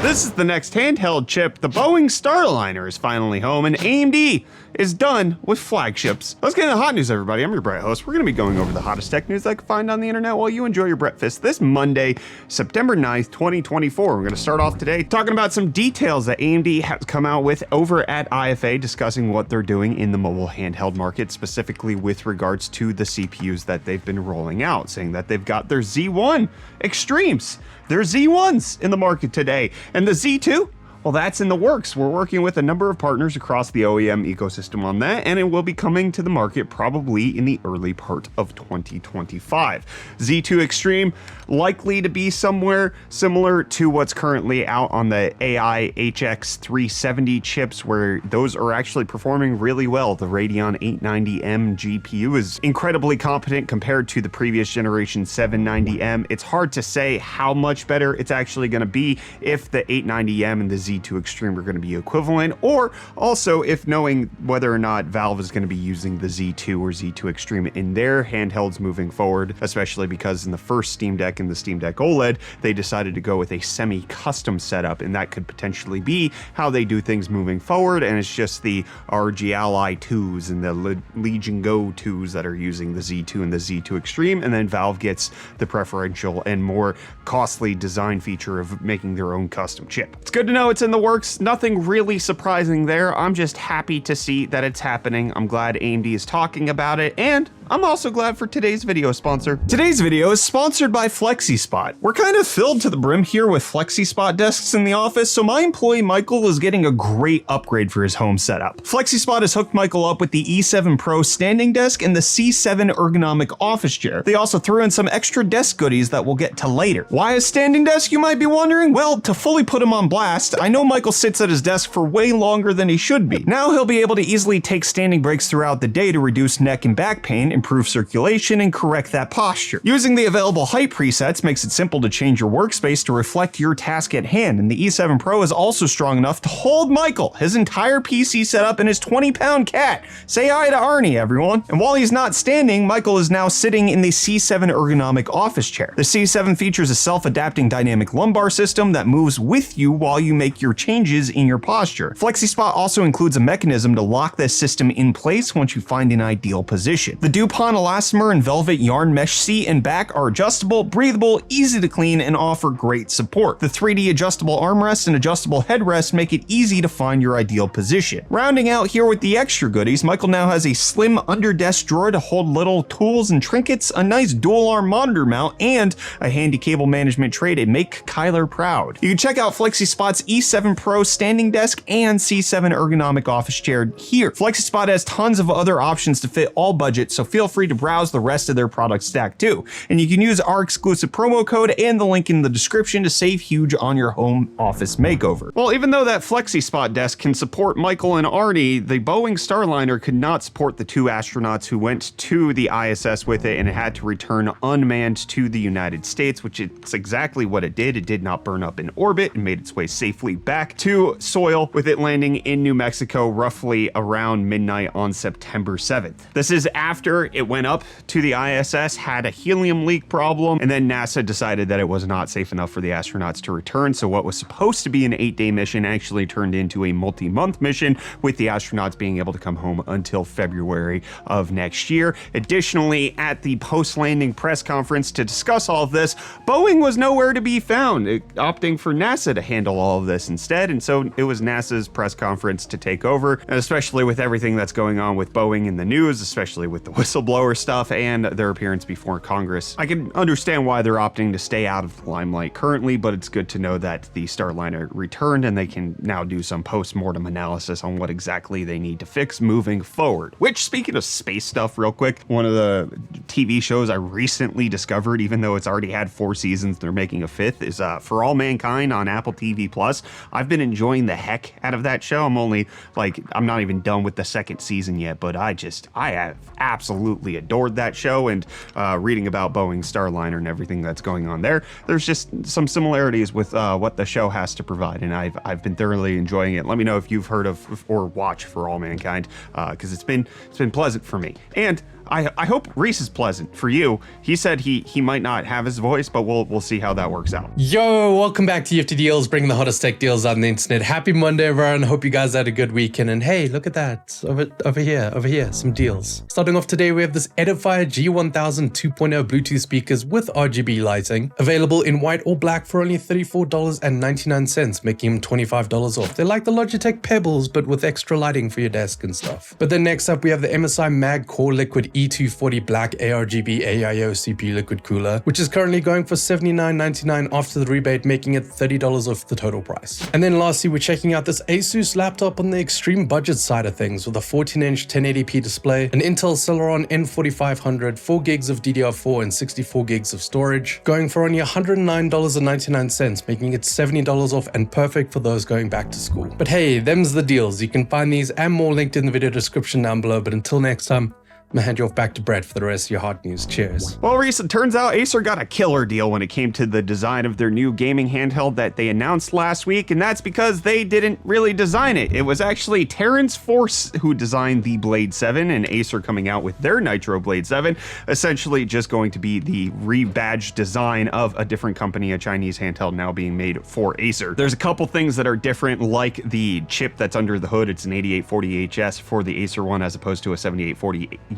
This is the next handheld chip. The Boeing Starliner is finally home, and AMD is done with flagships. Let's get into the hot news, everybody. I'm your Brett host. We're going to be going over the hottest tech news I can find on the internet while you enjoy your breakfast this Monday, September 9th, 2024. We're going to start off today talking about some details that AMD has come out with over at IFA, discussing what they're doing in the mobile handheld market, specifically with regards to the CPUs that they've been rolling out, saying that they've got their Z1 Extremes. There's Z1s in the market today. And the Z2? Well, that's in the works. We're working with a number of partners across the OEM ecosystem on that, and it will be coming to the market probably in the early part of 2025. Z2 Extreme likely to be somewhere similar to what's currently out on the AI HX 370 chips, where those are actually performing really well. The Radeon 890M GPU is incredibly competent compared to the previous generation 790M. It's hard to say how much better it's actually going to be if the 890M and the Z2 Extreme are going to be equivalent, or also if knowing whether or not Valve is going to be using the Z2 or Z2 Extreme in their handhelds moving forward, especially because in the first Steam Deck and the Steam Deck OLED, they decided to go with a semi-custom setup, and that could potentially be how they do things moving forward, and it's just the RG Ally 2s and the Legion Go 2s that are using the Z2 and the Z2 Extreme, and then Valve gets the preferential and more costly design feature of making their own custom chip. It's good to know it's in the works. Nothing really surprising there. I'm just happy to see that it's happening. I'm glad AMD is talking about it, and I'm also glad for today's video sponsor. Today's video is sponsored by FlexiSpot. We're kind of filled to the brim here with FlexiSpot desks in the office, so my employee Michael is getting a great upgrade for his home setup. FlexiSpot has hooked Michael up with the E7 Pro standing desk and the C7 ergonomic office chair. They also threw in some extra desk goodies that we'll get to later. Why a standing desk, you might be wondering? Well, to fully put him on blast, I know Michael sits at his desk for way longer than he should be. Now he'll be able to easily take standing breaks throughout the day to reduce neck and back pain, improve circulation, and correct that posture. Using the available height presets makes it simple to change your workspace to reflect your task at hand, and the E7 Pro is also strong enough to hold Michael, his entire PC setup, and his 20-pound cat. Say hi to Arnie, everyone. And while he's not standing, Michael is now sitting in the C7 ergonomic office chair. The C7 features a self-adapting dynamic lumbar system that moves with you while you make your changes in your posture. FlexiSpot also includes a mechanism to lock this system in place once you find an ideal position. The DuPont elastomer and velvet yarn mesh seat and back are adjustable, breathable, easy to clean, and offer great support. The 3D adjustable armrest and adjustable headrest make it easy to find your ideal position. Rounding out here with the extra goodies, Michael now has a slim under-desk drawer to hold little tools and trinkets, a nice dual-arm monitor mount, and a handy cable management tray to make Kyler proud. You can check out FlexiSpot's E7 Pro standing desk and C7 ergonomic office chair here. FlexiSpot has tons of other options to fit all budgets, so feel free to browse the rest of their product stack too. And you can use our exclusive promo code and the link in the description to save huge on your home office makeover. Well, even though that FlexiSpot desk can support Michael and Arnie, the Boeing Starliner could not support the two astronauts who went to the ISS with it and had to return unmanned to the United States, which it's exactly what it did. It did not burn up in orbit and made its way safely back to soil, with it landing in New Mexico roughly around midnight on September 7th. This is after it went up to the ISS, had a helium leak problem, and then NASA decided that it was not safe enough for the astronauts to return, so what was supposed to be an 8-day mission actually turned into a multi-month mission, with the astronauts being able to come home until February of next year. Additionally, at the post-landing press conference to discuss all of this, Boeing was nowhere to be found, opting for NASA to handle all of this instead, and so it was NASA's press conference to take over, and especially with everything that's going on with Boeing in the news, especially with the whistleblower stuff and their appearance before Congress. I can understand why they're opting to stay out of the limelight currently, but it's good to know that the Starliner returned and they can now do some post-mortem analysis on what exactly they need to fix moving forward. Which, speaking of space stuff real quick, one of the TV shows I recently discovered, even though it's already had 4 seasons, they're making a 5th, is For All Mankind on Apple TV+. I've been enjoying the heck out of that show. I'm not even done with the 2nd season yet, but I have absolutely adored that show, and reading about Boeing Starliner and everything that's going on there, there's just some similarities with what the show has to provide, and I've been thoroughly enjoying it. Let me know if you've heard of or watched For All Mankind, because it's been pleasant for me. And I hope Reece is pleasant for you. He said he might not have his voice, but we'll see how that works out. Yo, welcome back to UFD Deals, bringing the hottest tech deals on the internet. Happy Monday, everyone. Hope you guys had a good weekend. And hey, look at that. Over here, some deals. Starting off today, we have this Edifier G1000 2.0 Bluetooth speakers with RGB lighting, available in white or black for only $34.99, making them $25 off. They're like the Logitech Pebbles, but with extra lighting for your desk and stuff. But then next up, we have the MSI Mag Core Liquid E240 Black ARGB AIO CPU liquid cooler, which is currently going for $79.99 after the rebate, making it $30 off the total price. And then lastly, we're checking out this Asus laptop on the extreme budget side of things with a 14-inch 1080p display, an Intel Celeron N4500, 4 gigs of DDR4 and 64 gigs of storage, going for only $109.99, making it $70 off and perfect for those going back to school. But hey, them's the deals. You can find these and more linked in the video description down below, but until next time, I'm gonna hand you off back to Brett for the rest of your hot news. Cheers. Well, Reece, it turns out Acer got a killer deal when it came to the design of their new gaming handheld that they announced last week, and that's because they didn't really design it. It was actually Terrence Force who designed the Blade 7, and Acer coming out with their Nitro Blade 7, essentially just going to be the rebadged design of a different company, a Chinese handheld now being made for Acer. There's a couple things that are different, like the chip that's under the hood. It's an 8840HS for the Acer one as opposed to a 7840U,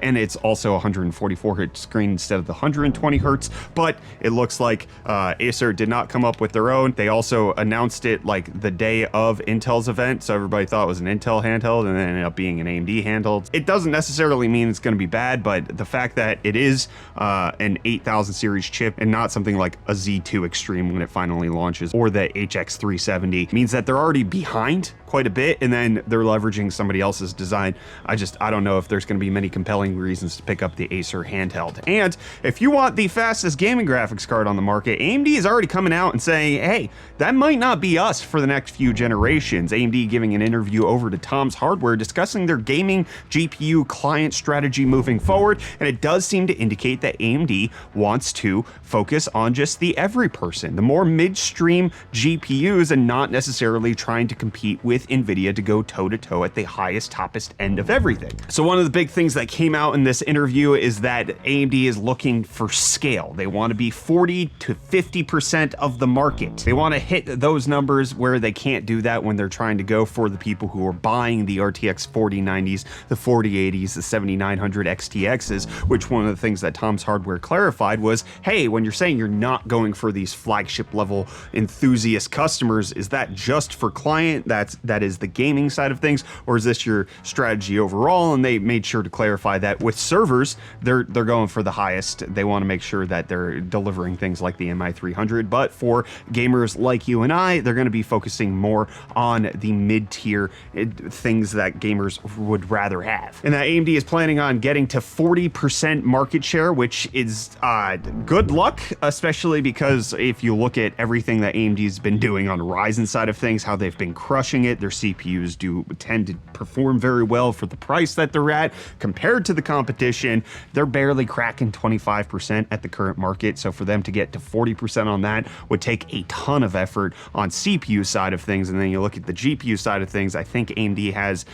and it's also 144 hertz screen instead of the 120 hertz, but it looks like Acer did not come up with their own. They also announced it like the day of Intel's event, so everybody thought it was an Intel handheld and then ended up being an AMD handheld. It doesn't necessarily mean it's going to be bad, but the fact that it is an 8000 series chip and not something like a Z2 Extreme when it finally launches, or the HX370, means that they're already behind quite a bit, and then they're leveraging somebody else's design. I don't know if there's going to be many compelling reasons to pick up the Acer handheld. And if you want the fastest gaming graphics card on the market, AMD is already coming out and saying, hey, that might not be us for the next few generations. AMD giving an interview over to Tom's Hardware discussing their gaming GPU client strategy moving forward, and it does seem to indicate that AMD wants to focus on just the every person, the more midstream GPUs, and not necessarily trying to compete with Nvidia to go toe-to-toe at the highest, toppest end of everything. So one of the big things that came out in this interview is that AMD is looking for scale. They want to be 40 to 50% of the market. They want to hit those numbers where they can't do that when they're trying to go for the people who are buying the RTX 4090s, the 4080s, the 7900 XTXs, which one of the things that Tom's Hardware clarified was, hey, when you're saying you're not going for these flagship level enthusiast customers, is that just for client? That is the gaming side of things, or is this your strategy overall? And they made sure to clarify that with servers, they're going for the highest. They want to make sure that they're delivering things like the MI300, but for gamers like you and I, they're going to be focusing more on the mid-tier things that gamers would rather have. And that AMD is planning on getting to 40% market share, which is good luck, especially because if you look at everything that AMD's been doing on the Ryzen side of things, how they've been crushing it. Their CPUs do tend to perform very well for the price that they're at compared to the competition. They're barely cracking 25% at the current market, so for them to get to 40% on that would take a ton of effort on CPU side of things. And then you look at the GPU side of things, I think AMD has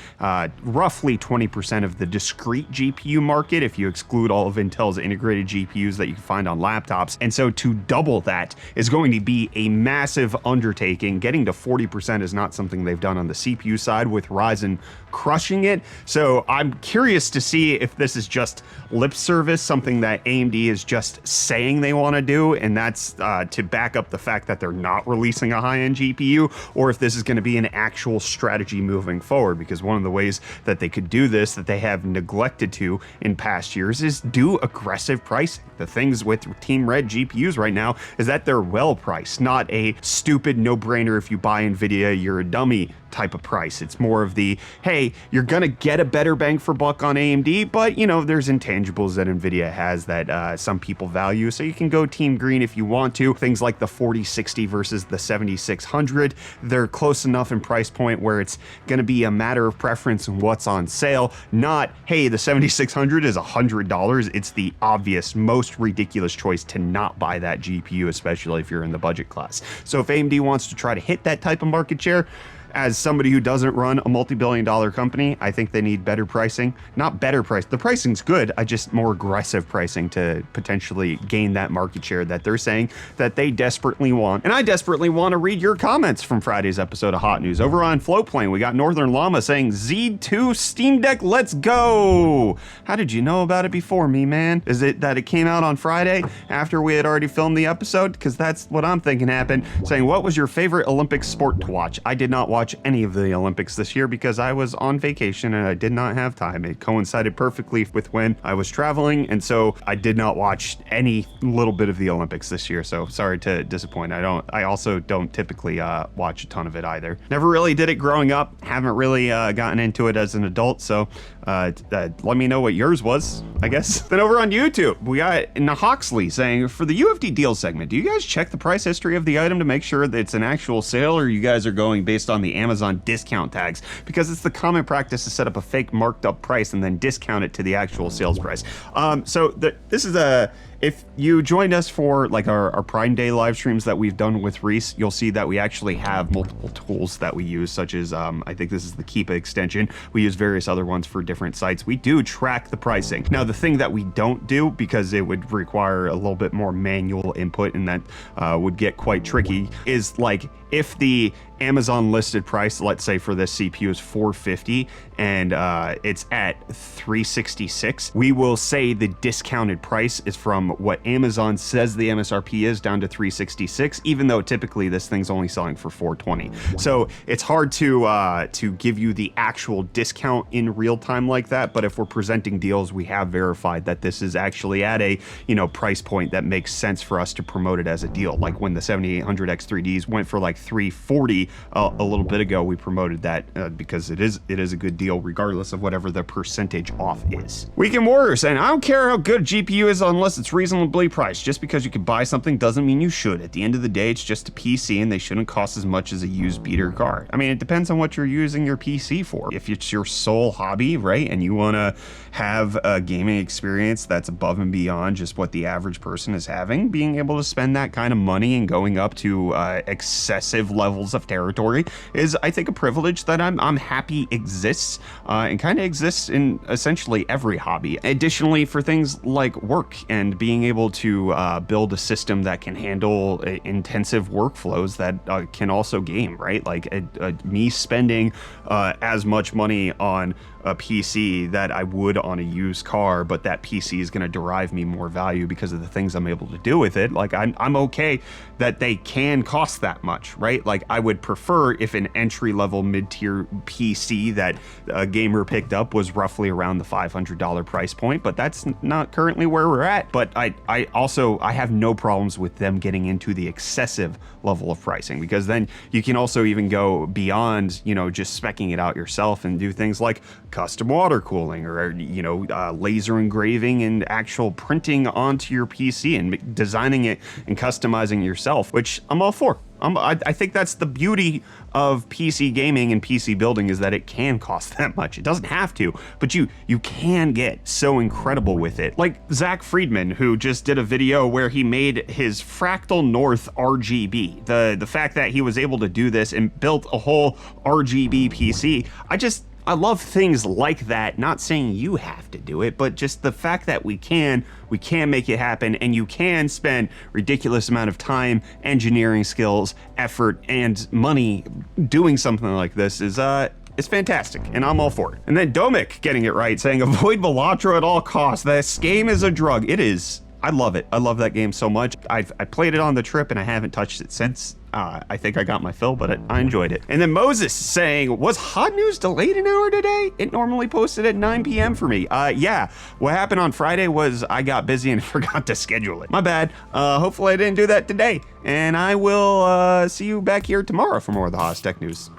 roughly 20% of the discrete GPU market if you exclude all of Intel's integrated GPUs that you can find on laptops. And so to double that is going to be a massive undertaking. Getting to 40% is not something they've done on the CPU side, with Ryzen crushing it. So I'm curious to see if this is just lip service, something that AMD is just saying they want to do, and that's to back up the fact that they're not releasing a high-end GPU, or if this is going to be an actual strategy moving forward. Because one of the ways that they could do this that they have neglected to in past years is do aggressive pricing. The things with Team Red GPUs right now is that they're well priced, not a stupid no-brainer if you buy Nvidia you're a dummy type of price. It's more of the, hey, you're gonna get a better bang for buck on AMD, but you know, there's intangibles that Nvidia has that some people value, so you can go Team Green if you want to. Things like the 4060 versus the 7600, they're close enough in price point where it's gonna be a matter of preference and what's on sale, not, hey, the 7600 is $100. It's the obvious, most ridiculous choice to not buy that GPU, especially if you're in the budget class. So if AMD wants to try to hit that type of market share, as somebody who doesn't run a multi-billion-dollar company, I think they need better pricing. Not better price. The pricing's good. I just more aggressive pricing to potentially gain that market share that they're saying that they desperately want. And I desperately want to read your comments from Friday's episode of Hot News. Over on Floatplane, we got Northern Llama saying Z2 Steam Deck, let's go. How did you know about it before me, man? Is it that it came out on Friday after we had already filmed the episode? Because that's what I'm thinking happened. Saying, what was your favorite Olympic sport to watch? I did not watch any of the Olympics this year because I was on vacation and I did not have time. It coincided perfectly with when I was traveling, and so I did not watch any little bit of the Olympics this year, so sorry to disappoint. I also don't typically watch a ton of it either. Never really did it growing up, haven't really gotten into it as an adult, so let me know what yours was, I guess. Then over on YouTube, we got Nahoxley saying, for the UFD Deals segment, do you guys check the price history of the item to make sure that it's an actual sale, or you guys are going based on the Amazon discount tags? Because it's the common practice to set up a fake marked up price and then discount it to the actual sales price. This is if you joined us for like our Prime Day live streams that we've done with Reece, you'll see that we actually have multiple tools that we use, such as I think this is the Keepa extension. We use various other ones for different sites. We do track the pricing. Now, the thing that we don't do, because it would require a little bit more manual input and that would get quite tricky, is like if the Amazon listed price, let's say for this CPU is $450 and it's at $366, we will say the discounted price is from what Amazon says the MSRP is down to $366, even though typically this thing's only selling for $420. So it's hard to give you the actual discount in real time like that. But if we're presenting deals, we have verified that this is actually at a price point that makes sense for us to promote it as a deal. Like when the 7800X3Ds went for like $340 a little bit ago, we promoted that because it is a good deal regardless of whatever the percentage off is. Weekend Warrior saying, I don't care how good a GPU is unless it's reasonably priced. Just because you can buy something doesn't mean you should. At the end of the day, it's just a PC and they shouldn't cost as much as a used beater card. I mean, it depends on what you're using your PC for. If it's your sole hobby, right, and you want to have a gaming experience that's above and beyond just what the average person is having, being able to spend that kind of money and going up to excessive levels of territory is, I think, a privilege that I'm happy exists and kind of exists in essentially every hobby. Additionally, for things like work and being able to build a system that can handle intensive workflows that can also game, right? Like me spending as much money on a PC that I would on a used car, but that PC is going to derive me more value because of the things I'm able to do with it. Like I'm okay that they can cost that much, right? Like I would prefer if an entry-level mid-tier PC that a gamer picked up was roughly around the $500 price point, but that's not currently where we're at. But I have no problems with them getting into the excessive level of pricing, because then you can also even go beyond, just speccing it out yourself and do things like custom water cooling or laser engraving and actual printing onto your PC and designing it and customizing it yourself, which I'm all for. I think that's the beauty of PC gaming and PC building, is that it can cost that much. It doesn't have to, but you can get so incredible with it. Like Zach Friedman, who just did a video where he made his Fractal North RGB. The fact that he was able to do this and built a whole RGB PC, I love things like that. Not saying you have to do it, but just the fact that we can make it happen, and you can spend ridiculous amount of time, engineering skills, effort, and money doing something like this is it's fantastic, and I'm all for it. And then Domik getting it right, saying avoid Balatro at all costs. This game is a drug. It is. I love it. I love that game so much. I played it on the trip and I haven't touched it since. I think I got my fill, but I enjoyed it. And then Moses saying, was Hot News delayed an hour today? It normally posted at 9 p.m. for me. Yeah, what happened on Friday was I got busy and forgot to schedule it. My bad. Hopefully I didn't do that today. And I will see you back here tomorrow for more of the hottest tech news.